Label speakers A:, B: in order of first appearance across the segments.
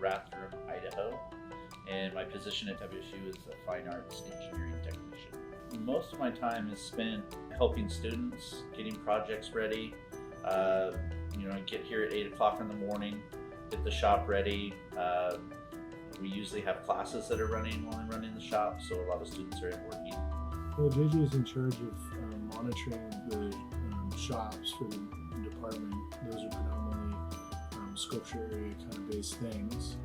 A: Rathdrum, Idaho, and my position at WSU is a fine arts engineering technician. Most of my time is spent helping students, getting projects ready. I get here at 8 o'clock in the morning, get the shop ready. We usually have classes that are running while I'm running the shop, so a lot of students are in working.
B: Well, JJ is in charge of monitoring the shops for the department. Those are predominantly sculpture area kind of based things.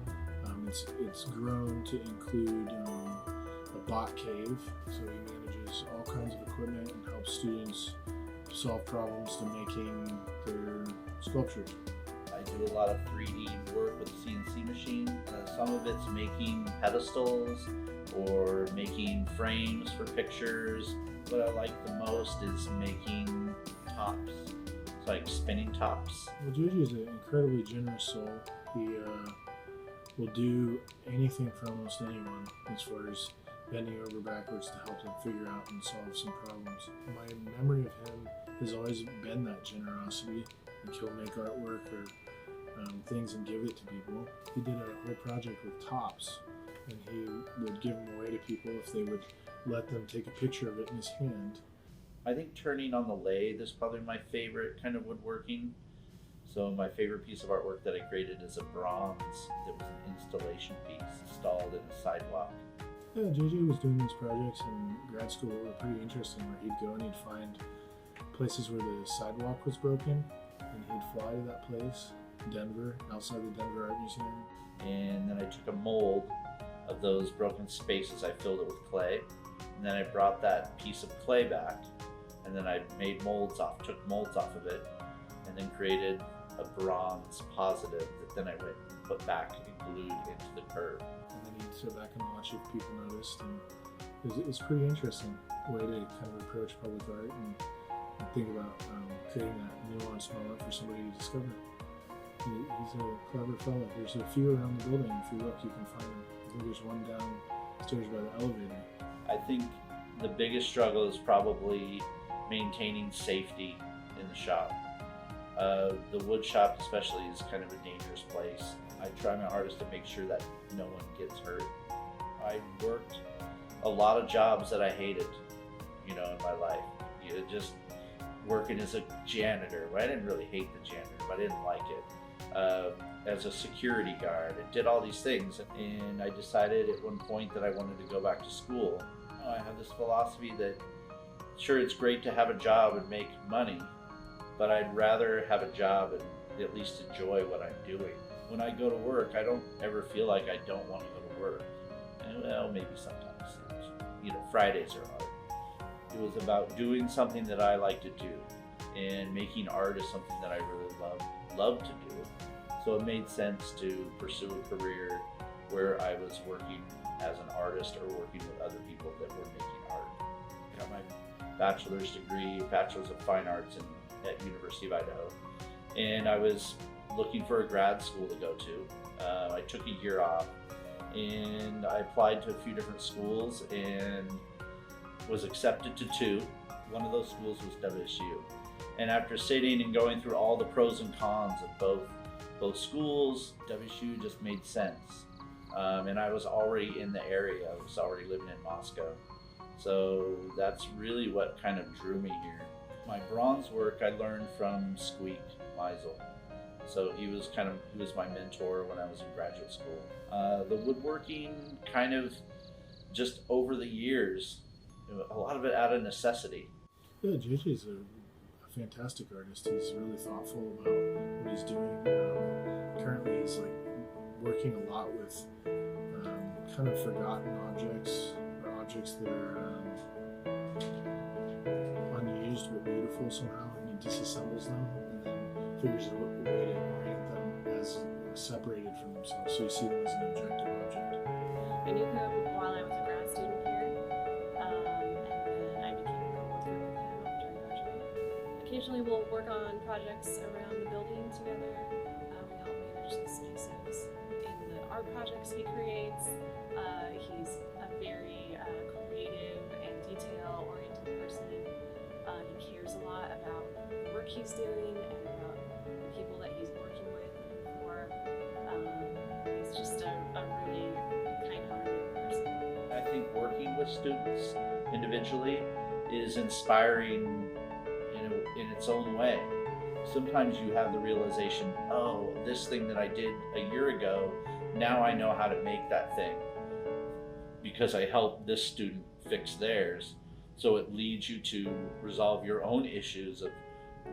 B: It's grown to include a bot cave, so he manages all kinds of equipment and helps students solve problems to making their sculptures.
A: I do a lot of 3D work with the CNC machine. Some of it's making pedestals or making frames for pictures. What I like the most is making tops. It's like spinning tops.
B: Well, JJ is an incredibly generous soul. He will do anything for almost anyone as far as bending over backwards to help them figure out and solve some problems. My memory of him has always been that generosity. Like he'll make artwork or things and give it to people. He did a whole project with tops, and he would give them away to people if they would let them take a picture of it in his hand.
A: I think turning on the lathe is probably my favorite kind of woodworking. So my favorite piece of artwork that I created is a bronze that was an installation piece installed in a sidewalk.
B: Yeah, JJ was doing these projects in grad school that were pretty interesting, where he'd go and he'd find places where the sidewalk was broken, and he'd fly to that place, Denver, outside the Denver Art Museum.
A: And then I took a mold of those broken spaces, I filled it with clay, and then I brought that piece of clay back, and then I made took molds off of it, and then created a bronze positive that then I went and put back and glued into the curve.
B: And then he'd sit back and watch if people noticed, and it's pretty interesting way to kind of approach public art and think about creating that nuanced moment for somebody to discover. He's a clever fellow. There's a few around the building. If you look, you can find them. I think there's one downstairs by the elevator.
A: I think the biggest struggle is probably maintaining safety in the shop. The wood shop especially is kind of a dangerous place. I try my hardest to make sure that no one gets hurt. I worked a lot of jobs that I hated, in my life. Just working as a janitor. Well, I didn't really hate the janitor, but I didn't like it. As a security guard, I did all these things, and I decided at one point that I wanted to go back to school. I have this philosophy that, sure, it's great to have a job and make money, but I'd rather have a job and at least enjoy what I'm doing. When I go to work, I don't ever feel like I don't want to go to work. And, well, maybe sometimes. Fridays are hard. It was about doing something that I like to do, and making art is something that I really love to do. So it made sense to pursue a career where I was working as an artist or working with other people that were making art. I got my bachelor's degree, Bachelor's of Fine Arts at University of Idaho, and I was looking for a grad school to go to. I took a year off, and I applied to a few different schools and was accepted to 2. One of those schools was WSU. And after sitting and going through all the pros and cons of both schools, WSU just made sense. And I was already in the area. I was already living in Moscow. So that's really what kind of drew me here. My bronze work I learned from Squeak Meisel. So he was my mentor when I was in graduate school. The woodworking kind of just over the years, a lot of it out of necessity.
B: Yeah, JJ's a fantastic artist. He's really thoughtful about what he's doing. Currently, he's working a lot with kind of forgotten objects, or objects that are unused but beautiful somehow. And he disassembles them and then figures out a way to orient them as separated from themselves, so you see them as an objective object.
C: I knew him while I was a grad student here, and then I became a co-worker with him after I graduated. Occasionally we'll work on projects around the building together. We help manage the spaces. In the art projects he creates, he's a very creative and detail-oriented person. He cares a lot about the work he's doing and about the people that he's working with and for. He's just
A: students individually is inspiring in its own way. Sometimes you have the realization, oh, this thing that I did a year ago, now I know how to make that thing because I helped this student fix theirs. So it leads you to resolve your own issues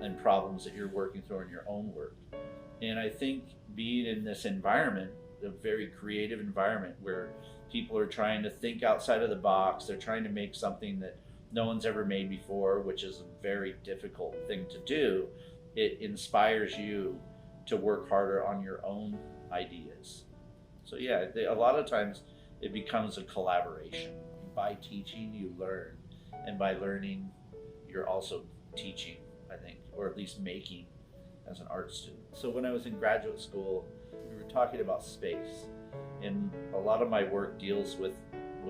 A: and problems that you're working through in your own work. And I think being in this environment, a very creative environment where people are trying to think outside of the box, they're trying to make something that no one's ever made before, which is a very difficult thing to do, it inspires you to work harder on your own ideas. So yeah, a lot of times it becomes a collaboration. By teaching, you learn, and by learning, you're also teaching, I think, or at least making as an art student. So when I was in graduate school, we were talking about space, and a lot of my work deals with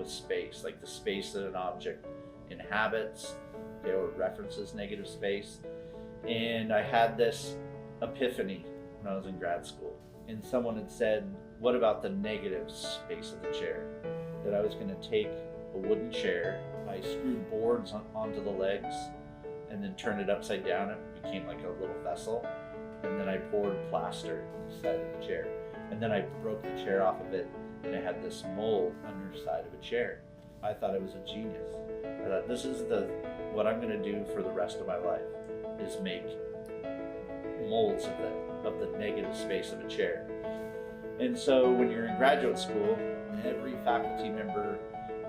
A: space, like the space that an object inhabits, or references negative space. And I had this epiphany when I was in grad school, and someone had said, what about the negative space of the chair? That I was going to take a wooden chair, I screwed boards onto the legs, and then turned it upside down. It became like a little vessel, and then I poured plaster inside of the chair, and then I broke the chair off of it, and I had this mold underside of a chair. I thought it was a genius. I thought, this is what I'm going to do for the rest of my life, is make molds of the negative space of a chair. And so when you're in graduate school, every faculty member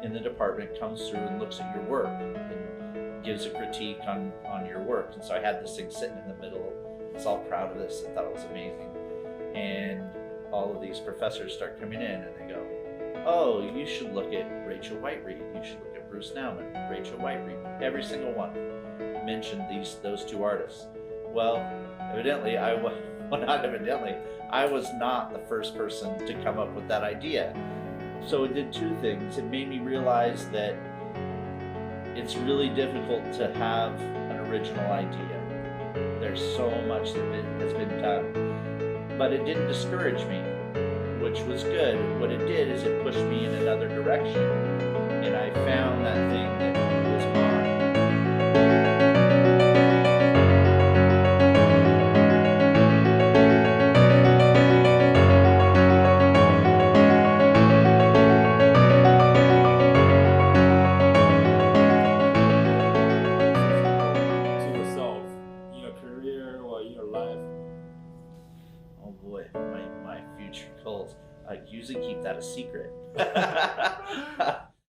A: in the department comes through and looks at your work and gives a critique on your work. And so I had this thing sitting in the middle. I was all proud of this. I thought it was amazing. And all of these professors start coming in and they go, oh, you should look at Rachel White-Reed. You should look at Bruce Nauman, Rachel White-Reed. Every single one mentioned those two artists. Well, evidently, I was not the first person to come up with that idea. So it did two things. It made me realize that it's really difficult to have an original idea. There's so much that has been done. But it didn't discourage me, which was good. What it did is it pushed me in another direction. And I found that thing that was mine. Oh boy, my future goals. I usually keep that a secret.